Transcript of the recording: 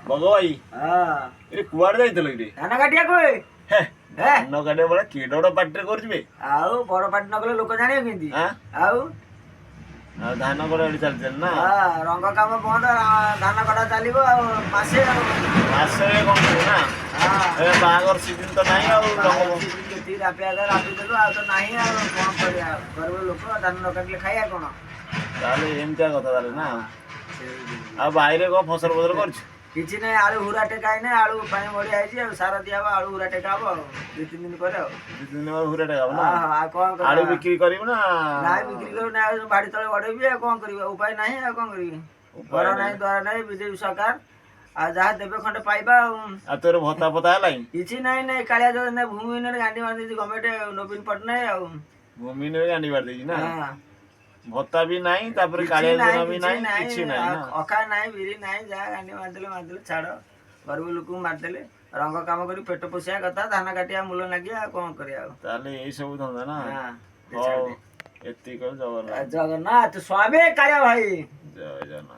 ଭଗବାଇ ଏ କୁଆଡେ ଯାଇଥିଲ କି? ଧାନ କାଟିବାକୁ ଧାନ କାଟିବା ବେଳେ କେଡ ବଡ ପାଟିରେ କରୁଛି ଆଉ ବଡ ପାଟି ନ କଲେ ଲୋକ ଜାଣିବେ କେମିତି? ଆଉ ଧାନ କଟା ଏଠି ଚାଲିଛି ନା? ରଙ୍ଗ କାମ ବନ୍ଦ, ଧାନ କଟା ଚାଲିବ ଆଉ ମାସେ ମାସରେ କଣ ନା? ବାହାଘର ସିଜିନ ତ ନାହିଁ ଆଉ ଯେତିକି ରାପିଦେଲୁ ଆଉ ତ ନାହିଁ ଆଉ କଣ କରିବା? ଗରିବ ଲୋକ ଧାନ ନ କାଟିଲେ ଖାଇବା କଣ? ତାହେଲେ ଏମିତିଆ କଥା ତାହେଲେ ନା? ଆଉ ବାଇରେ କଣ ଫସଲ କରୁଛୁ? କିଛି ନାହିଁ, ଆଳୁ ହୁରା ଟେକା ହେଇନି, ଆଳୁ ପାଣି ବଢିଆ ହେଇଛି ଆଉ ସାର ଦିଆହବ, ଆଳୁ ହୁରା ଟେକା ହବ ଆଉ 2-3 ଦିନ ପରେ ଆଉ 2-3 ଦିନ ହୁରା ଟେକା ହବ ନା? ଆଉ କଣ କରିବା? ଆଳୁ ବିକ୍ରି କରିବୁ ନା? ନାଇଁ ବିକ୍ରି କରିବୁ ନା, ବାଡି ତଳେ ଗଡେଇବି ଆଉ କଣ କରିବି? ଉପାୟ ନାହିଁ ଆଉ କଣ କରିବି? ଘର ନାହିଁ ଦ୍ୱାର ନାହିଁ, ବିଜେପି ସରକାର ଆଉ ଯାହା ଦେବେ ଖଣ୍ଡେ ପାଇବା ଆଉ ତୋର ଭତ୍ତା ଫତା ହେଲାଣି? କିଛି ନାହିଁ, କାଳିଆ ଯୋଜନା ଭୂମିହୀନରେ ଗାଣ୍ଡି ମାରିଦେଇଛି ଗଭର୍ଣ୍ଣମେଣ୍ଟ, ନବୀନ ପଟ୍ଟନାୟକ ଆଉ ଭୂମିହୀନରେ ଗାଣ୍ଡି ମାରିଦେଇଛି ନା? ଭତ୍ତା ବି ନାହିଁ, ତାପରେ କାଳିଆ ଯୋଜନା ବି ନାହିଁ, କିଛି ନାହିଁ ନା? ଅଖା ନାହିଁ, ବିରି ନାହିଁ, ଯାହା ଗାଣ୍ଡି ମାରିଦେଲେ ଛାଡ, ଗରିବ ଲୋକଙ୍କୁ ମାରିଦେଲେ। ରଙ୍ଗ କାମ କରି ପେଟ ପୋଷିବା କଥା, ଧାନ କାଟିବା ମୂଲ ଲାଗିବା ଆଉ କଣ କରିବା? ଆଉ ତାହେଲେ ଏଇ ସବୁ ଧନ୍ଦା ନା? ହଉ ଏତିକି ଜଗନ୍ନାଥ ଜଗନ୍ନାଥ ସ୍ୱାମୀ କାଳିଆ ଭାଇ, ଜୟ ଜଗନ୍ନାଥ।